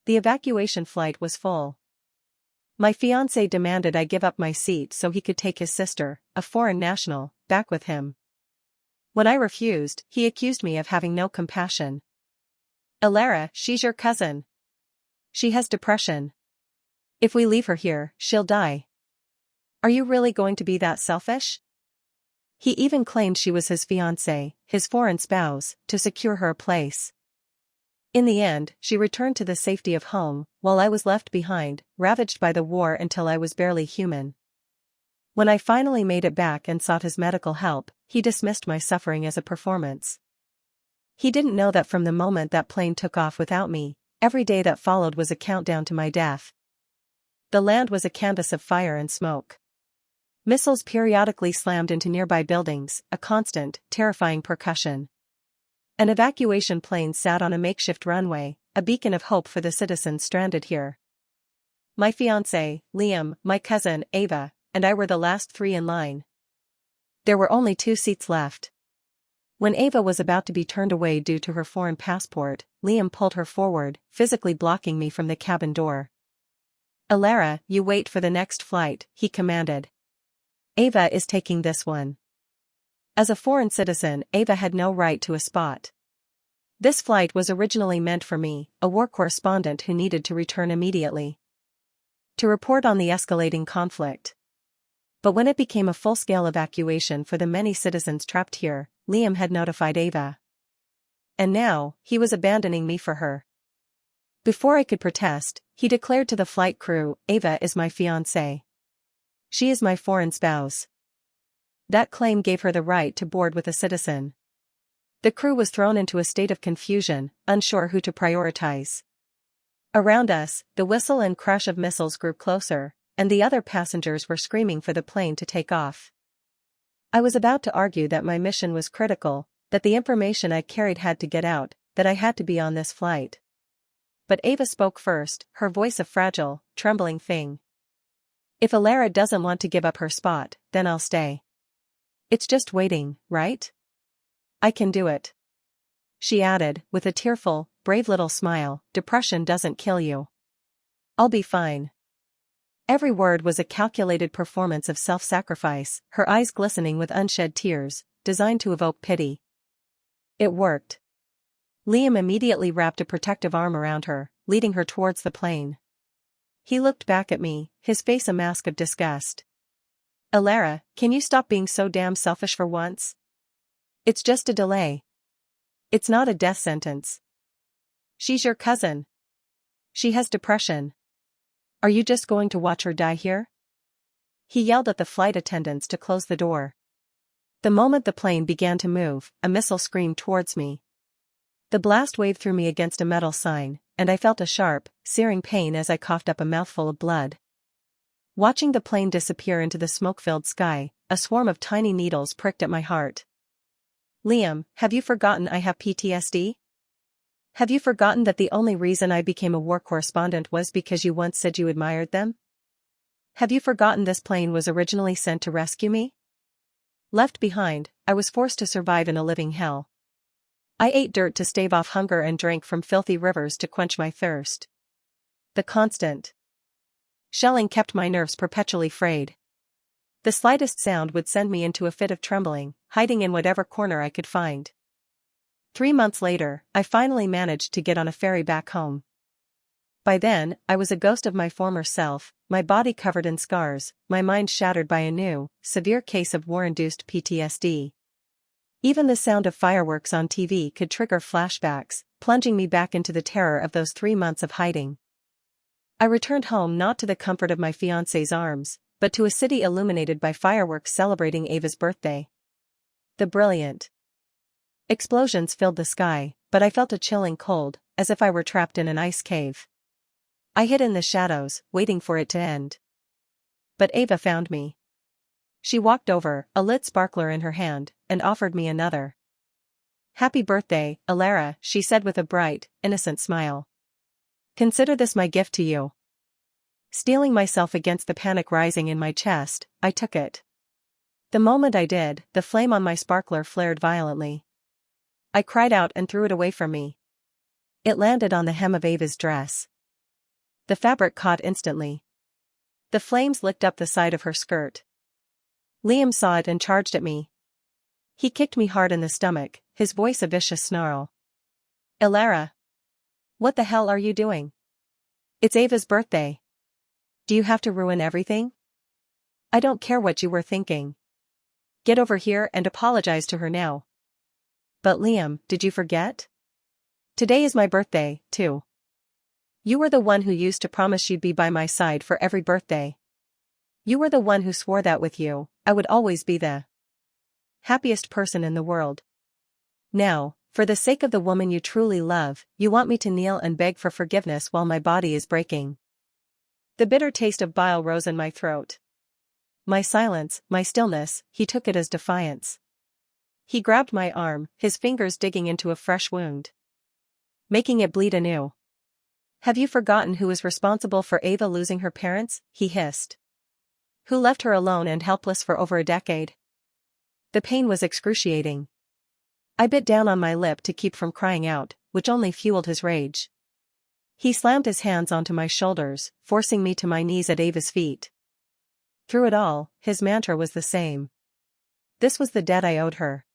The evacuation flight was full. My fiancé demanded I give up my seat so he could take his sister, a foreign national, back with him. When I refused, he accused me of having no compassion. Elara, she's your cousin. She has depression. If we leave her here, she'll die. Are you really going to be that selfish? He even claimed she was his fiancée, his foreign spouse, to secure her a place. In the end, she returned to the safety of home, while I was left behind, ravaged by the war until I was barely human. When I finally made it back and sought his medical help, he dismissed my suffering as a performance. He didn't know that from the moment that plane took off without me, every day that followed was a countdown to my death. The land was a canvas of fire and smoke. Missiles periodically slammed into nearby buildings, a constant, terrifying percussion. An evacuation plane sat on a makeshift runway, a beacon of hope for the citizens stranded here. My fiancé, Liam, my cousin, Ava, and I were the last three in line. There were only 2 seats left. When Ava was about to be turned away due to her foreign passport, Liam pulled her forward, physically blocking me from the cabin door. Elara, you wait for the next flight, he commanded. Ava is taking this one. As a foreign citizen, Ava had no right to a spot. This flight was originally meant for me, a war correspondent who needed to return immediately to report on the escalating conflict. But when it became a full-scale evacuation for the many citizens trapped here, Liam had notified Ava. And now, he was abandoning me for her. Before I could protest, he declared to the flight crew, Ava is my fiancée. She is my foreign spouse. That claim gave her the right to board with a citizen. The crew was thrown into a state of confusion, unsure who to prioritize. Around us, the whistle and crash of missiles grew closer, and the other passengers were screaming for the plane to take off. I was about to argue that my mission was critical, that the information I carried had to get out, that I had to be on this flight. But Ava spoke first, her voice a fragile, trembling thing. If Elara doesn't want to give up her spot, then I'll stay. It's just waiting, right? I can do it. She added, with a tearful, brave little smile, depression doesn't kill you. I'll be fine. Every word was a calculated performance of self-sacrifice, her eyes glistening with unshed tears, designed to evoke pity. It worked. Liam immediately wrapped a protective arm around her, leading her towards the plane. He looked back at me, his face a mask of disgust. Elara, can you stop being so damn selfish for once? It's just a delay. It's not a death sentence. She's your cousin. She has depression. Are you just going to watch her die here? He yelled at the flight attendants to close the door. The moment the plane began to move, a missile screamed towards me. The blast waved through me against a metal sign, and I felt a sharp, searing pain as I coughed up a mouthful of blood. Watching the plane disappear into the smoke-filled sky, a swarm of tiny needles pricked at my heart. Liam, have you forgotten I have PTSD? Have you forgotten that the only reason I became a war correspondent was because you once said you admired them? Have you forgotten this plane was originally sent to rescue me? Left behind, I was forced to survive in a living hell. I ate dirt to stave off hunger and drank from filthy rivers to quench my thirst. The constant shelling kept my nerves perpetually frayed. The slightest sound would send me into a fit of trembling, hiding in whatever corner I could find. 3 months later, I finally managed to get on a ferry back home. By then, I was a ghost of my former self, my body covered in scars, my mind shattered by a new, severe case of war-induced PTSD. Even the sound of fireworks on TV could trigger flashbacks, plunging me back into the terror of those 3 months of hiding. I returned home not to the comfort of my fiancé's arms, but to a city illuminated by fireworks celebrating Ava's birthday. The brilliant explosions filled the sky, but I felt a chilling cold, as if I were trapped in an ice cave. I hid in the shadows, waiting for it to end. But Ava found me. She walked over, a lit sparkler in her hand, and offered me another. Happy birthday, Elara, she said with a bright, innocent smile. Consider this my gift to you. Steeling myself against the panic rising in my chest, I took it. The moment I did, the flame on my sparkler flared violently. I cried out and threw it away from me. It landed on the hem of Ava's dress. The fabric caught instantly. The flames licked up the side of her skirt. Liam saw it and charged at me. He kicked me hard in the stomach, his voice a vicious snarl. Elara! What the hell are you doing? It's Ava's birthday. Do you have to ruin everything? I don't care what you were thinking. Get over here and apologize to her now. But Liam, did you forget? Today is my birthday, too. You were the one who used to promise you'd be by my side for every birthday. You were the one who swore that with you, I would always be the happiest person in the world. Now, for the sake of the woman you truly love, you want me to kneel and beg for forgiveness while my body is breaking. The bitter taste of bile rose in my throat. My silence, my stillness, he took it as defiance. He grabbed my arm, his fingers digging into a fresh wound, making it bleed anew. Have you forgotten who is responsible for Ava losing her parents? He hissed. Who left her alone and helpless for over a decade? The pain was excruciating. I bit down on my lip to keep from crying out, which only fueled his rage. He slammed his hands onto my shoulders, forcing me to my knees at Ava's feet. Through it all, his mantra was the same. This was the debt I owed her.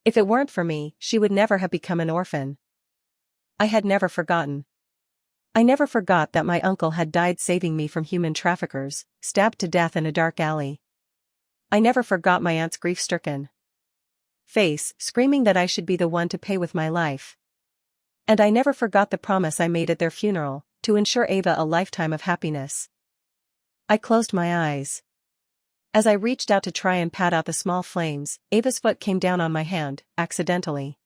If it weren't for me, she would never have become an orphan. I had never forgotten. I never forgot that my uncle had died saving me from human traffickers, stabbed to death in a dark alley. I never forgot my aunt's grief-stricken face, screaming that I should be the one to pay with my life. And I never forgot the promise I made at their funeral, to ensure Ava a lifetime of happiness. I closed my eyes. As I reached out to try and pat out the small flames, Ava's foot came down on my hand, accidentally.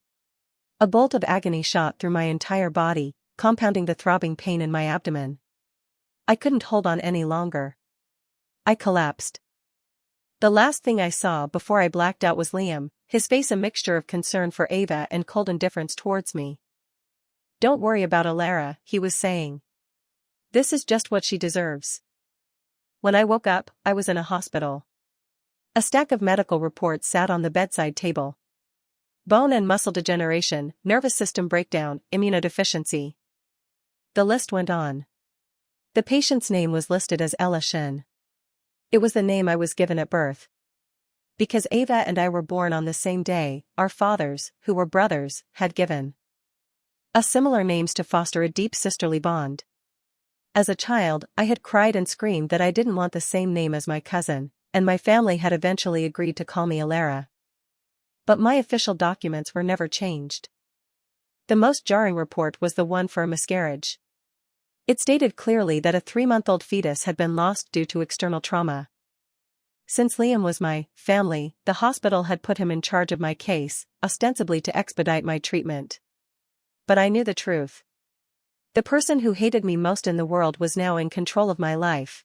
A bolt of agony shot through my entire body, compounding the throbbing pain in my abdomen. I couldn't hold on any longer. I collapsed. The last thing I saw before I blacked out was Liam, his face a mixture of concern for Ava and cold indifference towards me. Don't worry about Elara, he was saying. This is just what she deserves. When I woke up, I was in a hospital. A stack of medical reports sat on the bedside table. Bone and muscle degeneration, nervous system breakdown, immunodeficiency. The list went on. The patient's name was listed as Ella Shin. It was the name I was given at birth. Because Ava and I were born on the same day, our fathers, who were brothers, had given us similar names to foster a deep sisterly bond. As a child, I had cried and screamed that I didn't want the same name as my cousin, and my family had eventually agreed to call me Elara. But my official documents were never changed. The most jarring report was the one for a miscarriage. It stated clearly that a 3-month-old fetus had been lost due to external trauma. Since Liam was my family, the hospital had put him in charge of my case, ostensibly to expedite my treatment. But I knew the truth. The person who hated me most in the world was now in control of my life.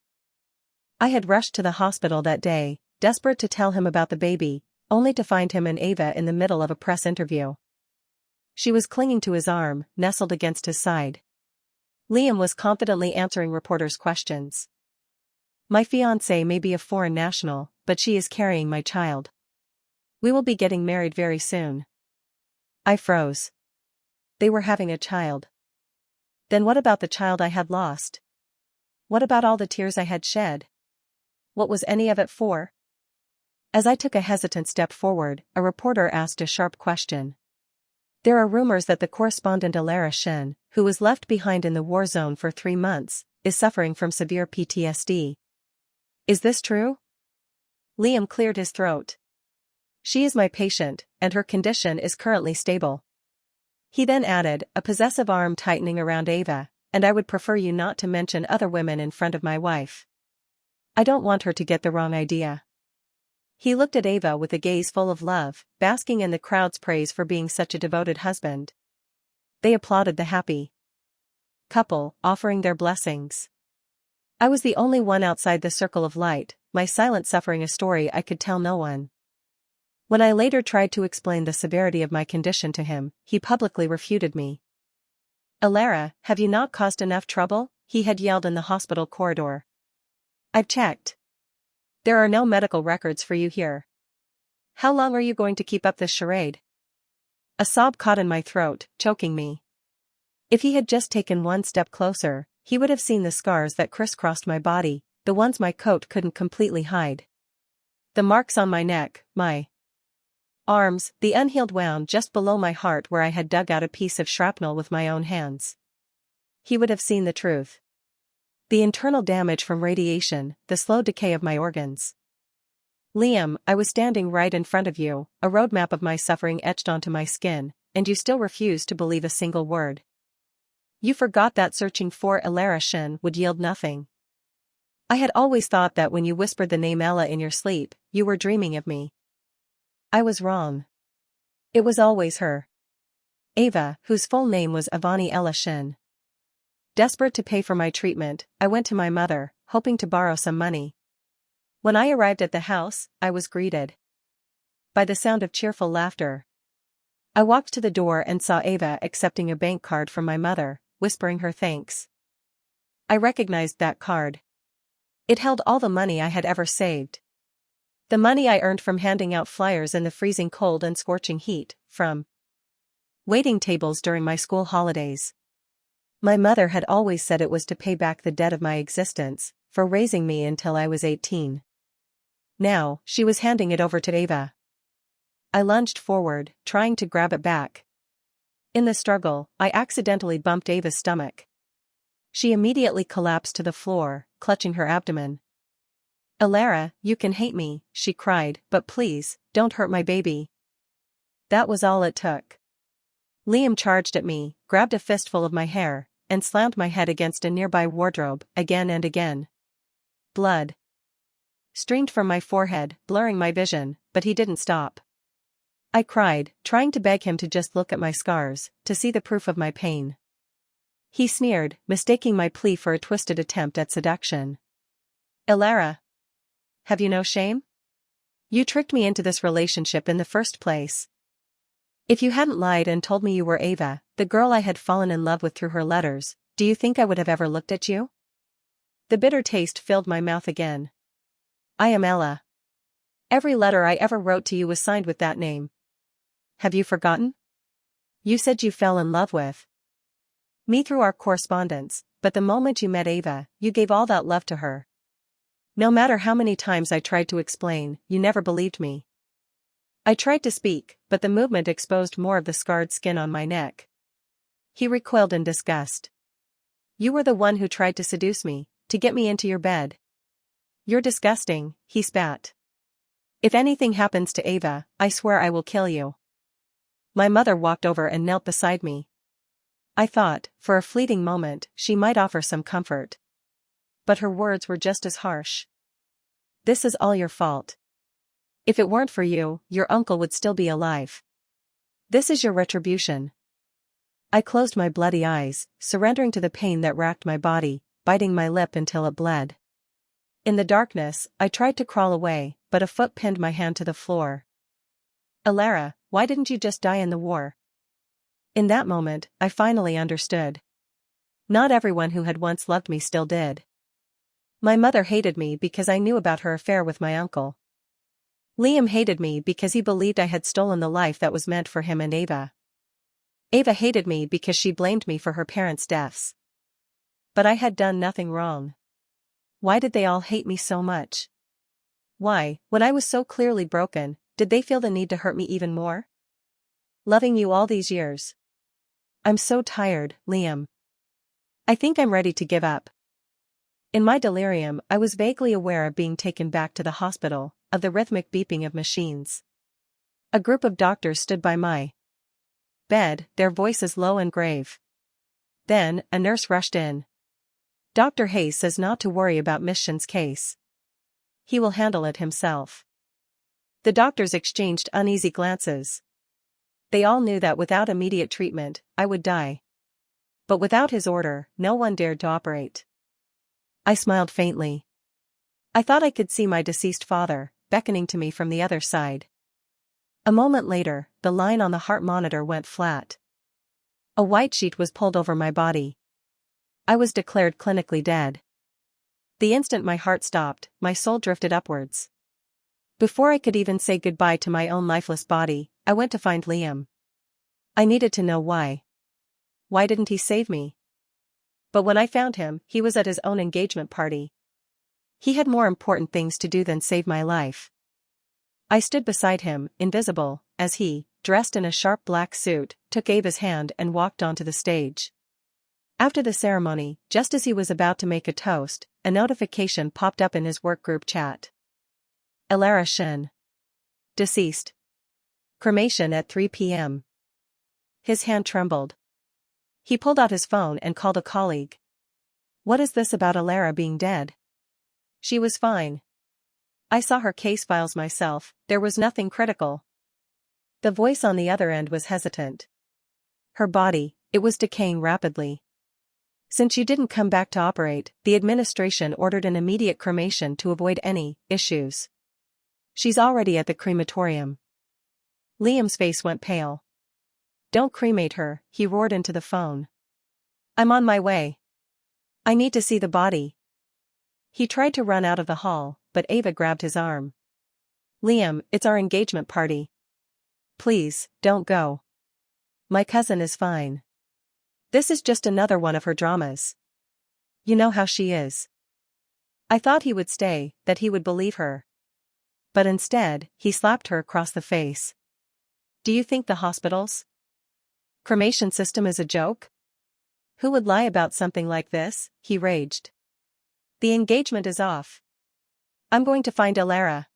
I had rushed to the hospital that day, desperate to tell him about the baby, only to find him and Ava in the middle of a press interview. She was clinging to his arm, nestled against his side. Liam was confidently answering reporters' questions. My fiancé may be a foreign national, but she is carrying my child. We will be getting married very soon. I froze. They were having a child. Then what about the child I had lost? What about all the tears I had shed? What was any of it for? As I took a hesitant step forward, a reporter asked a sharp question. There are rumors that the correspondent Elara Shin, who was left behind in the war zone for 3 months, is suffering from severe PTSD. Is this true? Liam cleared his throat. She is my patient, and her condition is currently stable. He then added, a possessive arm tightening around Ava, and I would prefer you not to mention other women in front of my wife. I don't want her to get the wrong idea. He looked at Ava with a gaze full of love, basking in the crowd's praise for being such a devoted husband. They applauded the happy couple, offering their blessings. I was the only one outside the circle of light, my silent suffering a story I could tell no one. When I later tried to explain the severity of my condition to him, he publicly refuted me. Elara, have you not caused enough trouble? He had yelled in the hospital corridor. I've checked. There are no medical records for you here. How long are you going to keep up this charade? A sob caught in my throat, choking me. If he had just taken one step closer, he would have seen the scars that crisscrossed my body, the ones my coat couldn't completely hide. The marks on my neck, my arms, the unhealed wound just below my heart where I had dug out a piece of shrapnel with my own hands. He would have seen the truth. The internal damage from radiation, the slow decay of my organs. Liam, I was standing right in front of you, a roadmap of my suffering etched onto my skin, and you still refused to believe a single word. You forgot that searching for Elara Shen would yield nothing. I had always thought that when you whispered the name Ella in your sleep, you were dreaming of me. I was wrong. It was always her. Ava, whose full name was Avani Ella Shen. Desperate to pay for my treatment, I went to my mother, hoping to borrow some money. When I arrived at the house, I was greeted by the sound of cheerful laughter. I walked to the door and saw Ava accepting a bank card from my mother, whispering her thanks. I recognized that card. It held all the money I had ever saved. The money I earned from handing out flyers in the freezing cold and scorching heat, from waiting tables during my school holidays. My mother had always said it was to pay back the debt of my existence, for raising me until I was 18. Now, she was handing it over to Ava. I lunged forward, trying to grab it back. In the struggle, I accidentally bumped Ava's stomach. She immediately collapsed to the floor, clutching her abdomen. Elara, you can hate me, she cried, but please, don't hurt my baby. That was all it took. Liam charged at me, grabbed a fistful of my hair, and slammed my head against a nearby wardrobe, again and again. Blood streamed from my forehead, blurring my vision, but he didn't stop. I cried, trying to beg him to just look at my scars, to see the proof of my pain. He sneered, mistaking my plea for a twisted attempt at seduction. Elara, have you no shame? You tricked me into this relationship in the first place. If you hadn't lied and told me you were Ava, the girl I had fallen in love with through her letters, do you think I would have ever looked at you? The bitter taste filled my mouth again. I am Ella. Every letter I ever wrote to you was signed with that name. Have you forgotten? You said you fell in love with me through our correspondence, but the moment you met Ava, you gave all that love to her. No matter how many times I tried to explain, you never believed me. I tried to speak, but the movement exposed more of the scarred skin on my neck. He recoiled in disgust. You were the one who tried to seduce me, to get me into your bed. You're disgusting, he spat. If anything happens to Ava, I swear I will kill you. My mother walked over and knelt beside me. I thought, for a fleeting moment, she might offer some comfort. But her words were just as harsh. This is all your fault. If it weren't for you, your uncle would still be alive. This is your retribution. I closed my bloody eyes, surrendering to the pain that racked my body, biting my lip until it bled. In the darkness, I tried to crawl away, but a foot pinned my hand to the floor. Elara, why didn't you just die in the war? In that moment, I finally understood. Not everyone who had once loved me still did. My mother hated me because I knew about her affair with my uncle. Liam hated me because he believed I had stolen the life that was meant for him and Ava. Ava hated me because she blamed me for her parents' deaths. But I had done nothing wrong. Why did they all hate me so much? Why, when I was so clearly broken, did they feel the need to hurt me even more? Loving you all these years. I'm so tired, Liam. I think I'm ready to give up. In my delirium, I was vaguely aware of being taken back to the hospital, of the rhythmic beeping of machines. A group of doctors stood by my bed, their voices low and grave. Then, a nurse rushed in. Dr. Hayes says not to worry about Miss Shen's case. He will handle it himself. The doctors exchanged uneasy glances. They all knew that without immediate treatment, I would die. But without his order, no one dared to operate. I smiled faintly. I thought I could see my deceased father, beckoning to me from the other side. A moment later, the line on the heart monitor went flat. A white sheet was pulled over my body. I was declared clinically dead. The instant my heart stopped, my soul drifted upwards. Before I could even say goodbye to my own lifeless body, I went to find Liam. I needed to know why. Why didn't he save me? But when I found him, he was at his own engagement party. He had more important things to do than save my life. I stood beside him, invisible, as he, dressed in a sharp black suit, took Ava's hand and walked onto the stage. After the ceremony, just as he was about to make a toast, a notification popped up in his work group chat. Elara Shin. Deceased. Cremation at 3 p.m. His hand trembled. He pulled out his phone and called a colleague. What is this about Elara being dead? She was fine. I saw her case files myself, there was nothing critical. The voice on the other end was hesitant. Her body, it was decaying rapidly. Since you didn't come back to operate, the administration ordered an immediate cremation to avoid any issues. She's already at the crematorium. Liam's face went pale. Don't cremate her, he roared into the phone. I'm on my way. I need to see the body. He tried to run out of the hall, but Ava grabbed his arm. Liam, it's our engagement party. Please, don't go. My cousin is fine. This is just another one of her dramas. You know how she is. I thought he would stay, that he would believe her. But instead, he slapped her across the face. Do you think the hospital's cremation system is a joke? Who would lie about something like this? He raged. The engagement is off. I'm going to find Elara.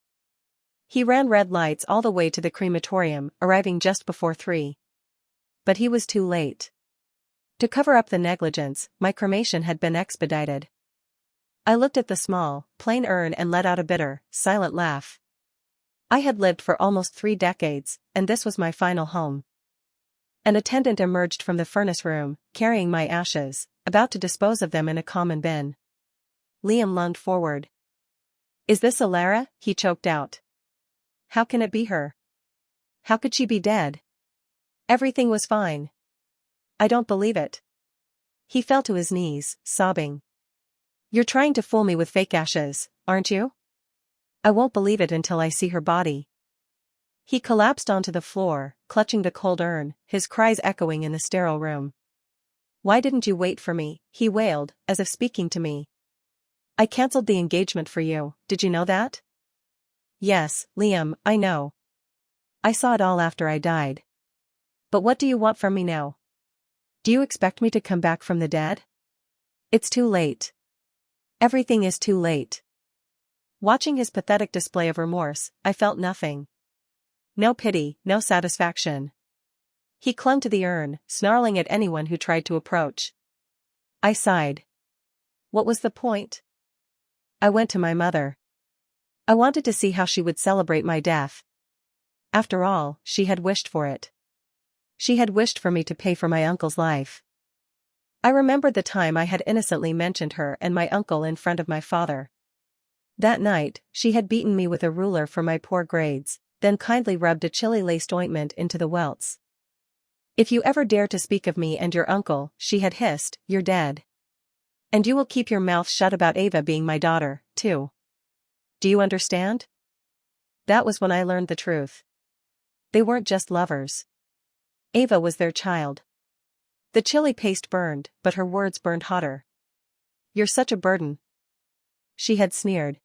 He ran red lights all the way to the crematorium, arriving just before 3. But he was too late. To cover up the negligence, my cremation had been expedited. I looked at the small, plain urn and let out a bitter, silent laugh. I had lived for almost 3 decades, and this was my final home. An attendant emerged from the furnace room, carrying my ashes, about to dispose of them in a common bin. Liam lunged forward. Is this Elara? He choked out. How can it be her? How could she be dead? Everything was fine. I don't believe it. He fell to his knees, sobbing. You're trying to fool me with fake ashes, aren't you? I won't believe it until I see her body. He collapsed onto the floor, clutching the cold urn, his cries echoing in the sterile room. Why didn't you wait for me? He wailed, as if speaking to me. I cancelled the engagement for you, did you know that? Yes, Liam, I know. I saw it all after I died. But what do you want from me now? Do you expect me to come back from the dead? It's too late. Everything is too late. Watching his pathetic display of remorse, I felt nothing. No pity, no satisfaction. He clung to the urn, snarling at anyone who tried to approach. I sighed. What was the point? I went to my mother. I wanted to see how she would celebrate my death. After all, she had wished for it. She had wished for me to pay for my uncle's life. I remembered the time I had innocently mentioned her and my uncle in front of my father. That night, she had beaten me with a ruler for my poor grades, then kindly rubbed a chili-laced ointment into the welts. If you ever dare to speak of me and your uncle, she had hissed, you're dead. And you will keep your mouth shut about Ava being my daughter, too. Do you understand? That was when I learned the truth. They weren't just lovers. Ava was their child. The chili paste burned, but her words burned hotter. You're such a burden. She had sneered.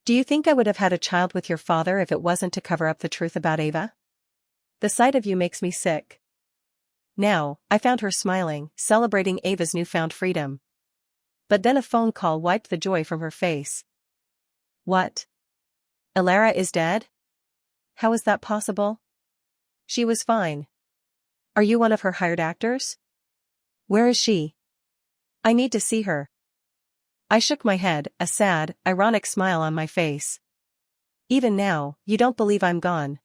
Do you think I would have had a child with your father if it wasn't to cover up the truth about Ava? The sight of you makes me sick. Now, I found her smiling, celebrating Ava's newfound freedom. But then a phone call wiped the joy from her face. What? Elara is dead? How is that possible? She was fine. Are you one of her hired actors? Where is she? I need to see her. I shook my head, a sad, ironic smile on my face. Even now, you don't believe I'm gone.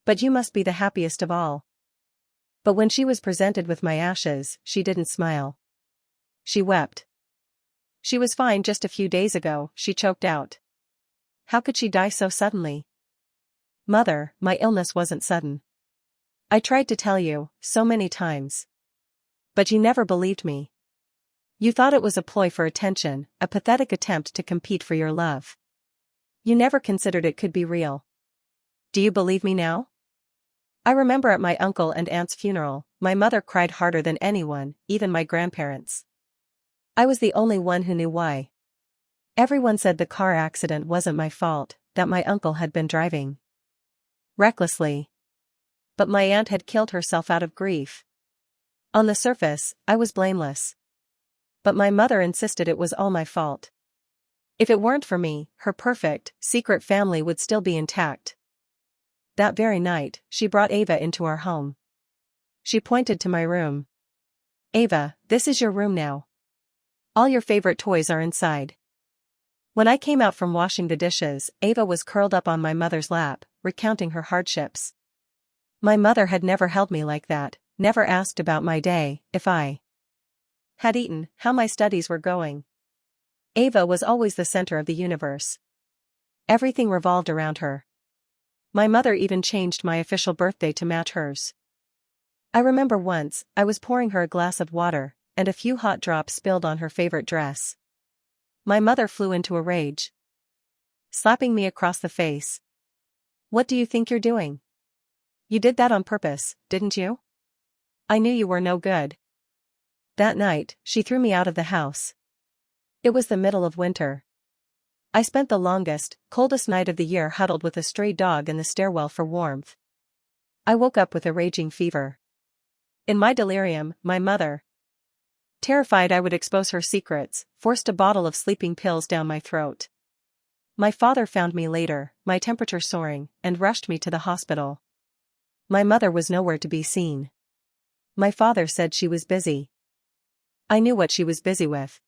But you must be the happiest of all. But when she was presented with my ashes, she didn't smile. She wept. She was fine just a few days ago, she choked out. How could she die so suddenly? Mother, my illness wasn't sudden. I tried to tell you, so many times. But you never believed me. You thought it was a ploy for attention, a pathetic attempt to compete for your love. You never considered it could be real. Do you believe me now? I remember at my uncle and aunt's funeral, my mother cried harder than anyone, even my grandparents. I was the only one who knew why. Everyone said the car accident wasn't my fault, that my uncle had been driving recklessly. But my aunt had killed herself out of grief. On the surface, I was blameless. But my mother insisted it was all my fault. If it weren't for me, her perfect, secret family would still be intact. That very night, she brought Ava into our home. She pointed to my room. "Ava, this is your room now. All your favorite toys are inside." When I came out from washing the dishes, Ava was curled up on my mother's lap, recounting her hardships. My mother had never held me like that, never asked about my day, if I had eaten, how my studies were going. Ava was always the center of the universe. Everything revolved around her. My mother even changed my official birthday to match hers. I remember once, I was pouring her a glass of water, and a few hot drops spilled on her favorite dress. My mother flew into a rage, slapping me across the face. "What do you think you're doing? You did that on purpose, didn't you? I knew you were no good." That night, she threw me out of the house. It was the middle of winter. I spent the longest, coldest night of the year huddled with a stray dog in the stairwell for warmth. I woke up with a raging fever. In my delirium, my mother, terrified I would expose her secrets, forced a bottle of sleeping pills down my throat. My father found me later, my temperature soaring, and rushed me to the hospital. My mother was nowhere to be seen. My father said she was busy. I knew what she was busy with.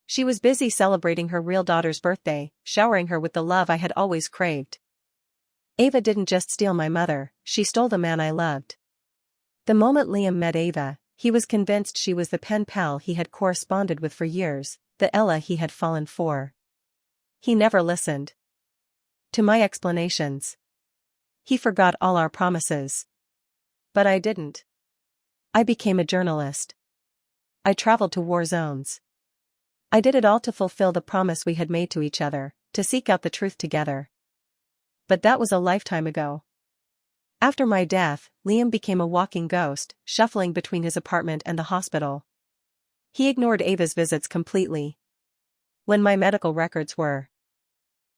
She was busy celebrating her real daughter's birthday, showering her with the love I had always craved. Ava didn't just steal my mother, she stole the man I loved. The moment Liam met Ava, he was convinced she was the pen pal he had corresponded with for years, the Ella he had fallen for. He never listened to my explanations. He forgot all our promises. But I didn't. I became a journalist. I traveled to war zones. I did it all to fulfill the promise we had made to each other, to seek out the truth together. But that was a lifetime ago. After my death, Liam became a walking ghost, shuffling between his apartment and the hospital. He ignored Ava's visits completely. When my medical records were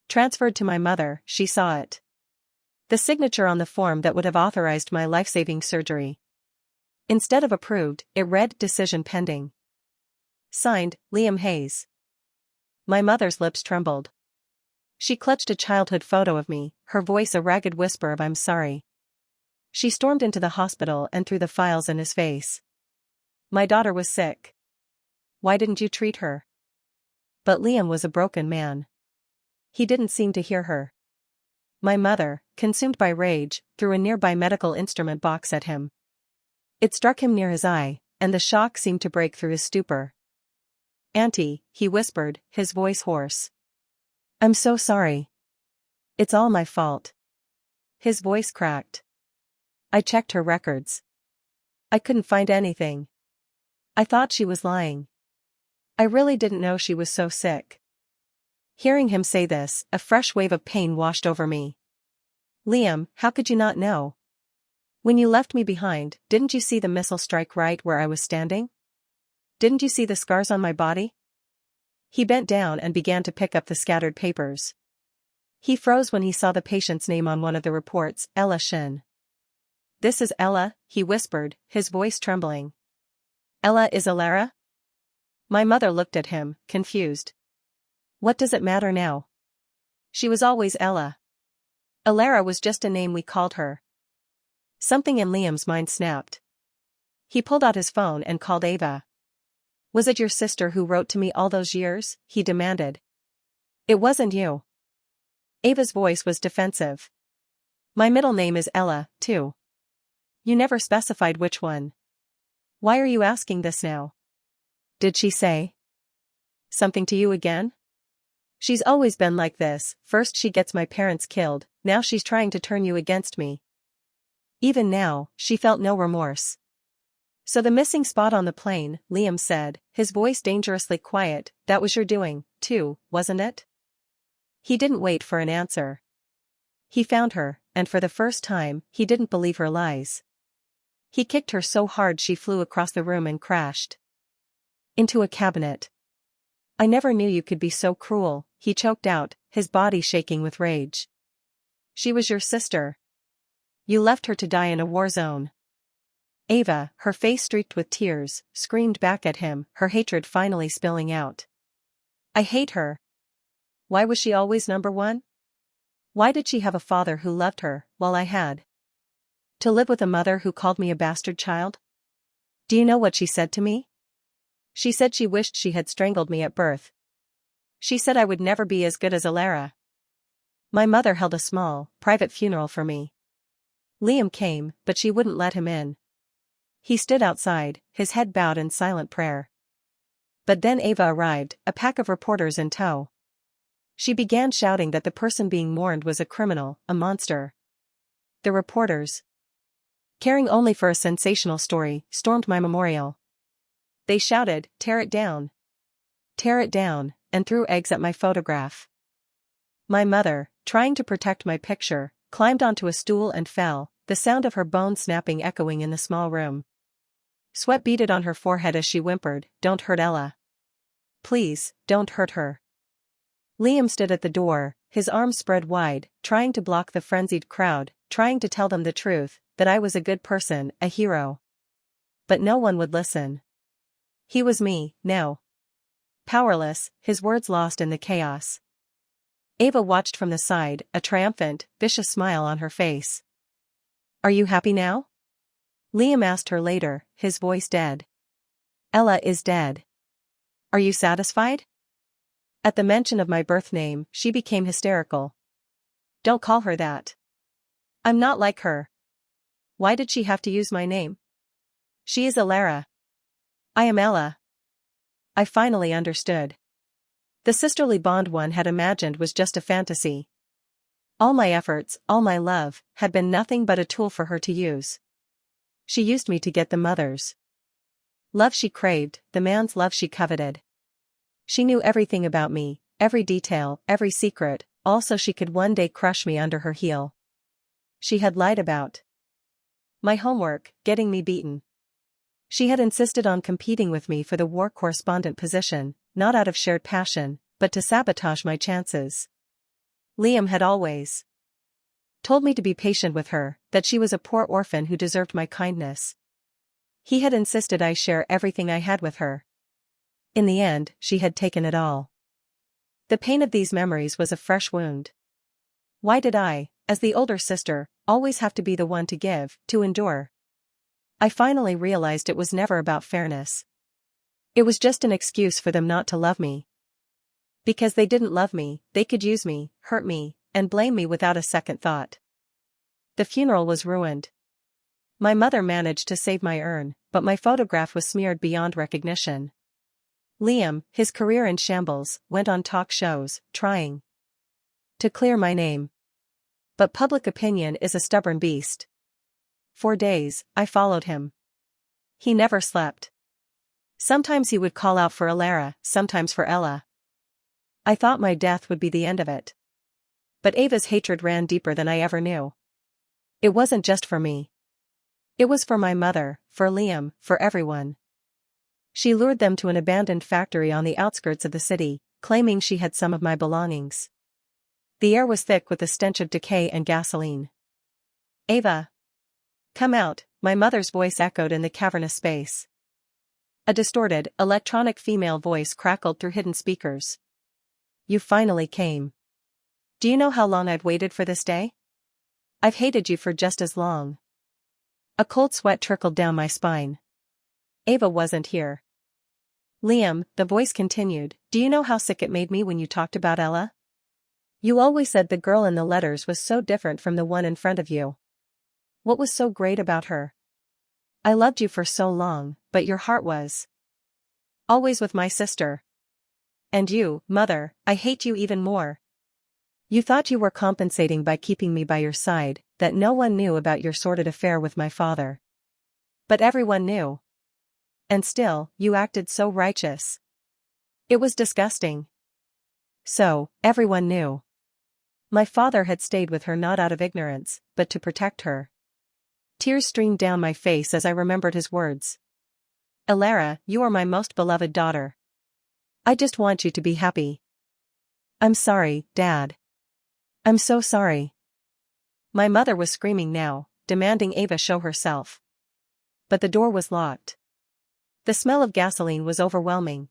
transferred to my mother, she saw it. The signature on the form that would have authorized my life-saving surgery. Instead of approved, it read decision pending. Signed, Liam Hayes. My mother's lips trembled. She clutched a childhood photo of me, her voice a ragged whisper of "I'm sorry." She stormed into the hospital and threw the files in his face. "My daughter was sick. Why didn't you treat her?" But Liam was a broken man. He didn't seem to hear her. My mother, consumed by rage, threw a nearby medical instrument box at him. It struck him near his eye, and the shock seemed to break through his stupor. "Auntie," he whispered, his voice hoarse. "I'm so sorry. It's all my fault." His voice cracked. I checked her records. I couldn't find anything. I thought she was lying. I really didn't know she was so sick. Hearing him say this, a fresh wave of pain washed over me. "Liam, how could you not know? When you left me behind, didn't you see the missile strike right where I was standing? Didn't you see the scars on my body?" He bent down and began to pick up the scattered papers. He froze when he saw the patient's name on one of the reports, Ella Shin. "This is Ella," he whispered, his voice trembling. "Ella is Elara?" My mother looked at him, confused. "What does it matter now? She was always Ella. Elara was just a name we called her." Something in Liam's mind snapped. He pulled out his phone and called Ava. "Was it your sister who wrote to me all those years?" he demanded. "It wasn't you." Ava's voice was defensive. "My middle name is Ella, too. You never specified which one. Why are you asking this now? Did she say something to you again? She's always been like this, first she gets my parents killed, now she's trying to turn you against me." Even now, she felt no remorse. "So the missing spot on the plane," Liam said, his voice dangerously quiet, "that was your doing, too, wasn't it?" He didn't wait for an answer. He found her, and for the first time, he didn't believe her lies. He kicked her so hard she flew across the room and crashed Into a cabinet. I never knew you could be so cruel, he choked out, his body shaking with rage. She was your sister. You left her to die in a war zone. Ava, her face streaked with tears, screamed back at him, her hatred finally spilling out. I hate her. Why was she always number one? Why did she have a father who loved her, while I had to live with a mother who called me a bastard child? Do you know what she said to me? She said she wished she had strangled me at birth. She said I would never be as good as Elara. My mother held a small, private funeral for me. Liam came, but she wouldn't let him in. He stood outside, his head bowed in silent prayer. But then Ava arrived, a pack of reporters in tow. She began shouting that the person being mourned was a criminal, a monster. The reporters, caring only for a sensational story, stormed my memorial. They shouted, tear it down, and threw eggs at my photograph. My mother, trying to protect my picture, climbed onto a stool and fell, the sound of her bones snapping echoing in the small room. Sweat beaded on her forehead as she whimpered, "Don't hurt Ella. Please, don't hurt her." Liam stood at the door, his arms spread wide, trying to block the frenzied crowd, trying to tell them the truth, that I was a good person, a hero. But no one would listen. He was me, now. Powerless, his words lost in the chaos. Ava watched from the side, a triumphant, vicious smile on her face. Are you happy now? Liam asked her later, his voice dead. Ella is dead. Are you satisfied? At the mention of my birth name, she became hysterical. Don't call her that. I'm not like her. Why did she have to use my name? She is Elara. I am Ella. I finally understood. The sisterly bond one had imagined was just a fantasy. All my efforts, all my love, had been nothing but a tool for her to use. She used me to get the mother's love she craved, the man's love she coveted. She knew everything about me, every detail, every secret, all so she could one day crush me under her heel. She had lied about my homework, getting me beaten. She had insisted on competing with me for the war correspondent position, not out of shared passion, but to sabotage my chances. Liam had always told me to be patient with her, that she was a poor orphan who deserved my kindness. He had insisted I share everything I had with her. In the end, she had taken it all. The pain of these memories was a fresh wound. Why did I, as the older sister, always have to be the one to give, to endure? I finally realized it was never about fairness. It was just an excuse for them not to love me. Because they didn't love me, they could use me, hurt me, and blame me without a second thought. The funeral was ruined. My mother managed to save my urn, but my photograph was smeared beyond recognition. Liam, his career in shambles, went on talk shows, trying to clear my name. But public opinion is a stubborn beast. For days, I followed him. He never slept. Sometimes he would call out for Elara, sometimes for Ella. I thought my death would be the end of it. But Ava's hatred ran deeper than I ever knew. It wasn't just for me. It was for my mother, for Liam, for everyone. She lured them to an abandoned factory on the outskirts of the city, claiming she had some of my belongings. The air was thick with the stench of decay and gasoline. Ava! Come out, my mother's voice echoed in the cavernous space. A distorted, electronic female voice crackled through hidden speakers. You finally came. Do you know how long I've waited for this day? I've hated you for just as long. A cold sweat trickled down my spine. Ava wasn't here. Liam, the voice continued, do you know how sick it made me when you talked about Ella? You always said the girl in the letters was so different from the one in front of you. What was so great about her? I loved you for so long, but your heart was always with my sister. And you, mother, I hate you even more. You thought you were compensating by keeping me by your side, that no one knew about your sordid affair with my father. But everyone knew. And still, you acted so righteous. It was disgusting. So, everyone knew. My father had stayed with her not out of ignorance, but to protect her. Tears streamed down my face as I remembered his words. Elara, you are my most beloved daughter. I just want you to be happy. I'm sorry, Dad. I'm so sorry. My mother was screaming now, demanding Ava show herself. But the door was locked. The smell of gasoline was overwhelming.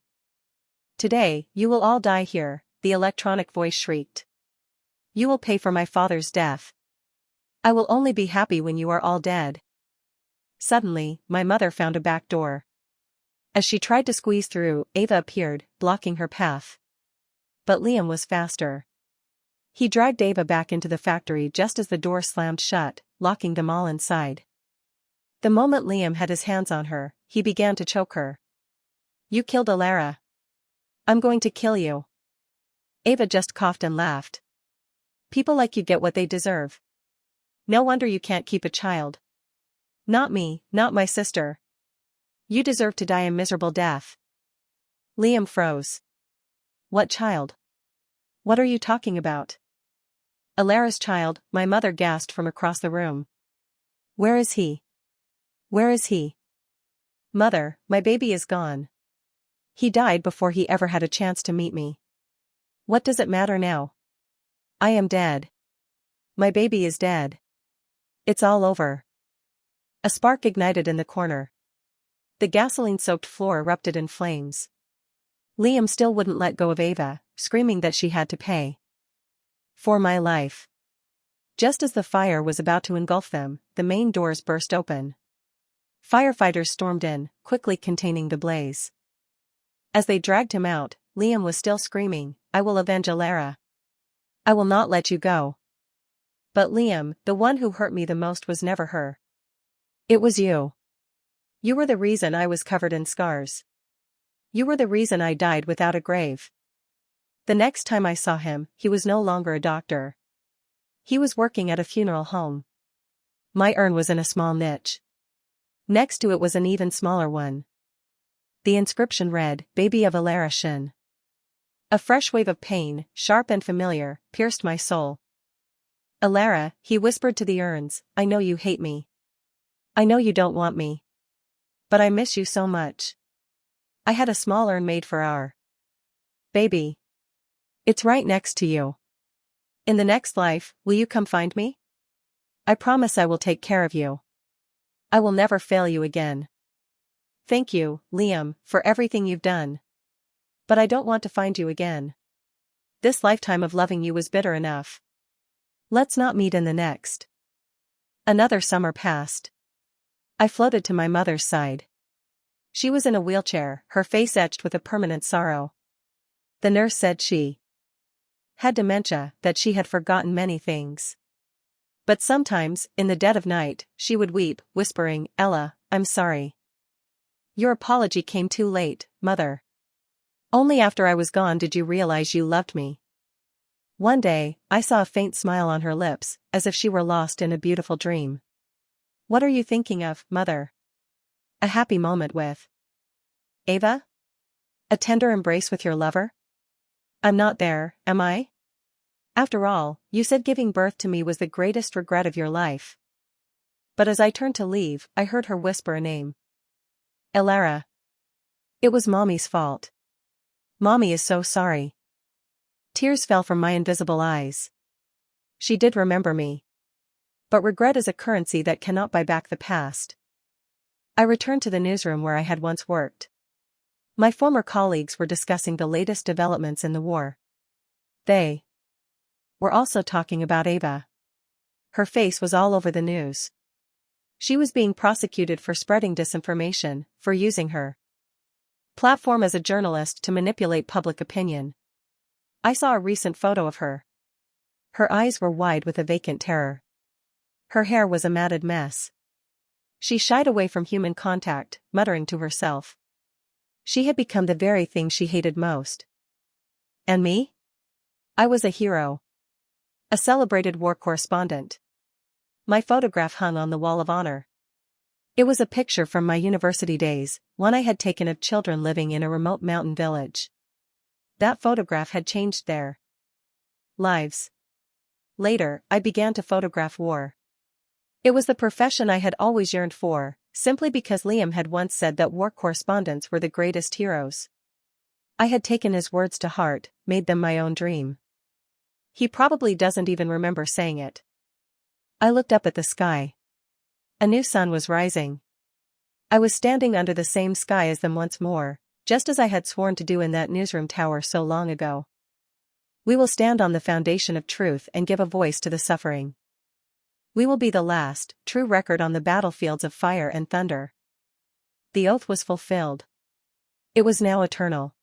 Today, you will all die here, the electronic voice shrieked. You will pay for my father's death. I will only be happy when you are all dead. Suddenly, my mother found a back door. As she tried to squeeze through, Ava appeared, blocking her path. But Liam was faster. He dragged Ava back into the factory just as the door slammed shut, locking them all inside. The moment Liam had his hands on her, he began to choke her. You killed Elara. I'm going to kill you. Ava just coughed and laughed. People like you get what they deserve. No wonder you can't keep a child. Not me, not my sister. You deserve to die a miserable death. Liam froze. What child? What are you talking about? Elara's child, my mother gasped from across the room. Where is he? Where is he? Mother, my baby is gone. He died before he ever had a chance to meet me. What does it matter now? I am dead. My baby is dead. It's all over. A spark ignited in the corner. The gasoline-soaked floor erupted in flames. Liam still wouldn't let go of Ava, screaming that she had to pay. For my life. Just as the fire was about to engulf them, the main doors burst open. Firefighters stormed in, quickly containing the blaze. As they dragged him out, Liam was still screaming, I will avenge Elara. I will not let you go. But Liam, the one who hurt me the most was never her. It was you. You were the reason I was covered in scars. You were the reason I died without a grave. The next time I saw him, he was no longer a doctor. He was working at a funeral home. My urn was in a small niche. Next to it was an even smaller one. The inscription read, Baby of Elara Shin. A fresh wave of pain, sharp and familiar, pierced my soul. Elara, he whispered to the urns, I know you hate me. I know you don't want me. But I miss you so much. I had a small urn made for our baby. It's right next to you. In the next life, will you come find me? I promise I will take care of you. I will never fail you again. Thank you, Liam, for everything you've done. But I don't want to find you again. This lifetime of loving you was bitter enough. Let's not meet in the next. Another summer passed. I floated to my mother's side. She was in a wheelchair, her face etched with a permanent sorrow. The nurse said she had dementia, that she had forgotten many things. But sometimes, in the dead of night, she would weep, whispering, Ella, I'm sorry. Your apology came too late, Mother. Only after I was gone did you realize you loved me. One day, I saw a faint smile on her lips, as if she were lost in a beautiful dream. What are you thinking of, Mother? A happy moment with Ava? A tender embrace with your lover? I'm not there, am I? After all, you said giving birth to me was the greatest regret of your life. But as I turned to leave, I heard her whisper a name. Elara. It was Mommy's fault. Mommy is so sorry. Tears fell from my invisible eyes. She did remember me. But regret is a currency that cannot buy back the past. I returned to the newsroom where I had once worked. My former colleagues were discussing the latest developments in the war. They were also talking about Ava. Her face was all over the news. She was being prosecuted for spreading disinformation, for using her platform as a journalist to manipulate public opinion. I saw a recent photo of her. Her eyes were wide with a vacant terror. Her hair was a matted mess. She shied away from human contact, muttering to herself. She had become the very thing she hated most. And me? I was a hero. A celebrated war correspondent. My photograph hung on the wall of honor. It was a picture from my university days, one I had taken of children living in a remote mountain village. That photograph had changed their lives. Later, I began to photograph war. It was the profession I had always yearned for, simply because Liam had once said that war correspondents were the greatest heroes. I had taken his words to heart, made them my own dream. He probably doesn't even remember saying it. I looked up at the sky. A new sun was rising. I was standing under the same sky as them once more, just as I had sworn to do in that newsroom tower so long ago. We will stand on the foundation of truth and give a voice to the suffering. We will be the last, true record on the battlefields of fire and thunder. The oath was fulfilled. It was now eternal.